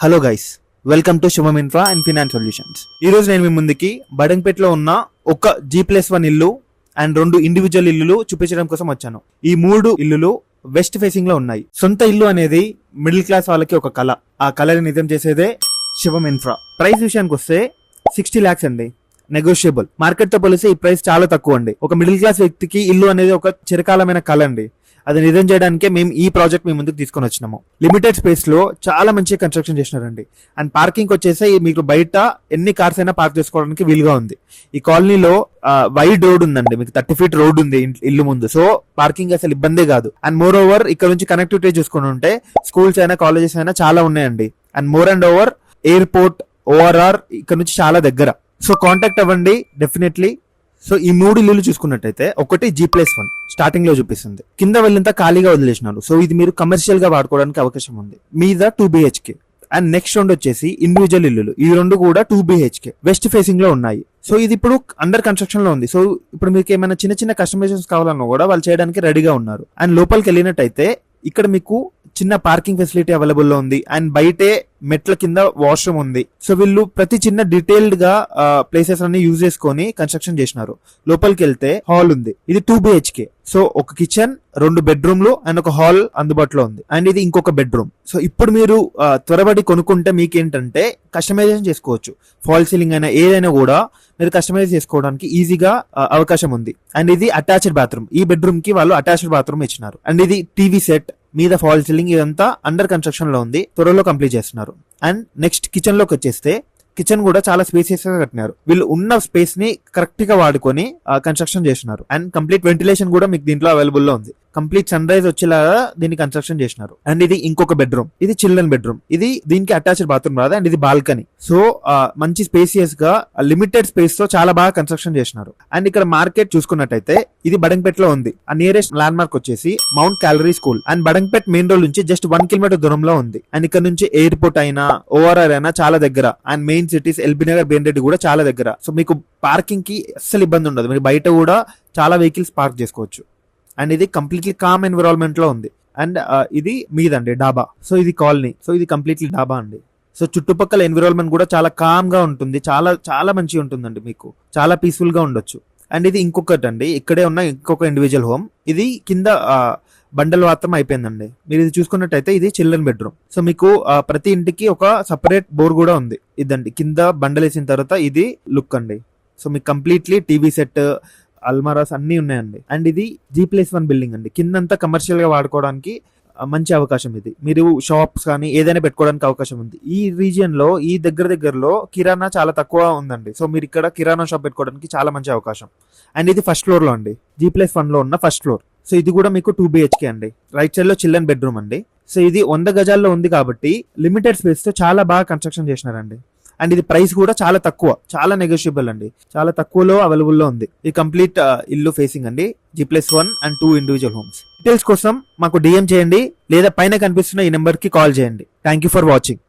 Hello guys, welcome to శుభం infra and finance solutions. ఈ రోజు నేను మీ ముందుకి బడంపేటలో ఉన్న ఒక G+1 ఇల్లు అండ్ 2 ఇండివిజువల్ ఇల్లులు చూపించడం కోసం వచ్చాను. ఈ 3 ఇల్లులు వెస్ట్ ఫేసింగ్ లో ఉన్నాయి. సొంత ఇల్లు అనేది మిడిల్ క్లాస్ వాళ్ళకి ఒక కళ. ఆ కళని నిజం చేసేదే శుభం ఇన్ఫ్రా. ప్రైస్ విషయానికి వస్తే 60 lakhs అండి, నెగోషియబుల్. మార్కెట్ తో పోలిస్తే ఈ ప్రైస్ చాలా తక్కువ అండి. ఒక మిడిల్ క్లాస్ వ్యక్తికి ఇల్లు అనేది ఒక చిరకాలమైన కళ అండి. అది నిజం చేయడానికే మేము ఈ ప్రాజెక్ట్ మీ ముందుకు తీసుకొని వచ్చినాము. లిమిటెడ్ స్పేస్ లో చాలా మంచి కన్స్ట్రక్షన్ చేసినారండి. అండ్ పార్కింగ్ వచ్చేసి మీకు బయట ఎన్ని కార్స్ అయినా పార్క్ చేసుకోవడానికి వీలుగా ఉంది. ఈ కాలనీలో వైడ్ రోడ్ ఉందండి, మీకు 30 feet రోడ్ ఉంది ఇల్లు ముందు. సో పార్కింగ్ అసలు ఇబ్బందే కాదు. అండ్ మోర్ ఓవర్ ఇక్కడ నుంచి కనెక్టివిటీ చూసుకుని ఉంటే స్కూల్స్ అయినా కాలేజెస్ అయినా చాలా ఉన్నాయండి. And more and over airport, ORR ఇక్కడ నుంచి చాలా దగ్గర. సో కాంటాక్ట్ అవ్వండి డెఫినెట్లీ. సో ఈ 3 ఇల్లులు చూసుకున్నట్టయితే ఒకటి G+1 స్టార్టింగ్ లో చూపిస్తుంది, కింద వెళ్ళింత ఖాళీగా వదిలేసినారు. సో ఇది మీరు కమర్షియల్ గా వాడుకోవడానికి అవకాశం ఉంది. మీద 2 BHK. అండ్ నెక్స్ట్ 2 వచ్చేసి ఇండివిజువల్ ఇల్లులు. ఈ 2 కూడా 2 BHK వెస్ట్ ఫేసింగ్ లో ఉన్నాయి. సో ఇది ఇప్పుడు అండర్ కన్స్ట్రక్షన్ లో ఉంది. సో ఇప్పుడు మీకు ఏమైనా చిన్న చిన్న కస్టమైజేషన్స్ కావాలన్నా కూడా వాళ్ళు చేయడానికి రెడీగా ఉన్నారు. అండ్ లోపలికి వెళ్ళినట్టయితే ఇక్కడ మీకు చిన్న పార్కింగ్ ఫెసిలిటీ అవైలబుల్ లో ఉంది. అండ్ బయటే మెట్ల కింద వాష్రూమ్ ఉంది. సో వీళ్ళు ప్రతి చిన్న డీటెయిల్డ్ గా ప్లేసెస్ అన్ని యూజ్ చేసుకొని కన్స్ట్రక్షన్ చేసినారు. లోపలికి వెళ్తే హాల్ ఉంది. ఇది 2 BHK. సో ఒక కిచెన్, 2 బెడ్రూమ్లు అండ్ ఒక హాల్ అందుబాటులో ఉంది. అండ్ ఇది ఇంకొక బెడ్రూమ్. సో ఇప్పుడు మీరు త్వరబడి కొనుక్కుంటే మీకేంటంటే కస్టమైజేషన్ చేసుకోవచ్చు. ఫాల్ సీలింగ్ అయినా ఏదైనా కూడా మీరు కస్టమైజ్ చేసుకోవడానికి ఈజీగా అవకాశం ఉంది. అండ్ ఇది అటాచ్డ్ బాత్రూమ్. ఈ బెడ్రూమ్ కి వాళ్ళు అటాచ్డ్ బాత్రూమ్ ఇచ్చినారు. అండ్ ఇది టీవీ సెట్, మీద ఫాల్ సీలింగ్, ఇదంతా అండర్ కన్స్ట్రక్షన్ లో ఉంది, త్వరలో కంప్లీట్ చేస్తున్నారు. అండ్ నెక్స్ట్ కిచెన్ లోకి వచ్చేస్తే కిచెన్ కూడా చాలా స్పేసియస్ గా కట్టినారు. వీళ్ళు ఉన్న స్పేస్ ని కరెక్ట్ గా వాడుకొని కన్స్ట్రక్షన్ చేసినారు. అండ్ కంప్లీట్ వెంటిలేషన్ కూడా మీకు దీంట్లో అవైలబుల్ లో ఉంది. కంప్లీట్ సన్ రైజ్ వచ్చేలాగా దీన్ని కన్స్ట్రక్షన్ చేసినారు. అండ్ ఇది ఇంకొక బెడ్రూమ్. ఇది చిల్డ్రన్ బెడ్రూమ్. ఇది దీనికి అటాచ్డ్ బాత్రూమ్ రాదు. అండ్ ఇది బాల్కనీ. సో మంచి స్పేసియస్ గా లిమిటెడ్ స్పేస్ తో చాలా బాగా కన్స్ట్రక్షన్ చేసినారు. అండ్ ఇక్కడ మార్కెట్ చూసుకున్నట్టయితే ఇది బడంపేటలో ఉంది. ఆ నియరెస్ట్ ల్యాండ్ మార్క్ వచ్చేసి mount calorie school. And Badangpet main road నుంచి జస్ట్ 1 kilometer దూరంలో ఉంది. అండ్ ఇక్కడ నుంచి ఎయిర్పోర్ట్ అయినా, ORR అయినా చాలా దగ్గర. And main cities LB Nagar, బేన్రెడ్డి కూడా చాలా దగ్గర. సో మీకు పార్కింగ్ కి అస్సలు ఇబ్బంది ఉండదు. మీరు బయట కూడా చాలా వెహికల్స్ పార్క్ చేసుకోవచ్చు. అండ్ ఇది కంప్లీట్లీ కామ్ ఎన్విరాన్మెంట్ లో ఉంది. అండ్ ఇది మీదండి డాబా. సో ఇది కాలనీ. సో ఇది కంప్లీట్లీ డాబా అండి. సో చుట్టుపక్కల ఎన్విరాన్మెంట్ కూడా చాలా కామ్ గా ఉంటుంది. చాలా చాలా మంచిగా ఉంటుందండి, మీకు చాలా పీస్ఫుల్ గా ఉండొచ్చు. అండ్ ఇది ఇంకొకటి అండి, ఇక్కడే ఉన్న ఇంకొక ఇండివిజువల్ హోమ్. ఇది కింద బండలు మాత్రం అయిపోయిందండి. మీరు ఇది చూసుకున్నట్టయితే ఇది చిల్డ్రన్ బెడ్రూమ్. సో మీకు ప్రతి ఇంటికి ఒక సపరేట్ బోర్ కూడా ఉంది. ఇదండి కింద బండలు వేసిన తర్వాత ఇది లుక్ అండి. సో మీకు కంప్లీట్లీ టీవీ సెట్, అల్మారాస్ అన్ని ఉన్నాయండి. అండ్ ఇది G+1 బిల్డింగ్ అండి. కిందంతా కమర్షియల్ గా వాడుకోవడానికి మంచి అవకాశం. ఇది మీరు షాప్స్ కానీ ఏదైనా పెట్టుకోవడానికి అవకాశం ఉంది. ఈ రీజియన్ లో ఈ దగ్గరలో కిరాణా చాలా తక్కువ ఉందండి. సో మీరు ఇక్కడ కిరాణా షాప్ పెట్టుకోవడానికి చాలా మంచి అవకాశం. అండ్ ఇది ఫస్ట్ ఫ్లోర్ లో అండి, G+1 లో ఉన్న ఫస్ట్ ఫ్లోర్. సో ఇది కూడా మీకు 2 BHK అండి. రైట్ సైడ్ లో చిల్డ్రన్ బెడ్రూమ్ అండి. సో ఇది 100 గజాల్లో ఉంది కాబట్టి లిమిటెడ్ స్పేస్ తో చాలా బాగా కన్స్ట్రక్షన్ చేసినారండి. అండ్ ఇది ప్రైస్ కూడా చాలా తక్కువ, చాలా నెగోషియబుల్ అండి. చాలా తక్కువలో అవైలబుల్ లో ఉంది. ఇది కంప్లీట్ ఇల్లు ఫేసింగ్ అండి, G+1 and 2 individual homes. Details కోసం మాకు DM చేయండి లేదా పైన కనిపిస్తున్న ఈ నెంబర్ కి కాల్ చేయండి. Thank you for watching.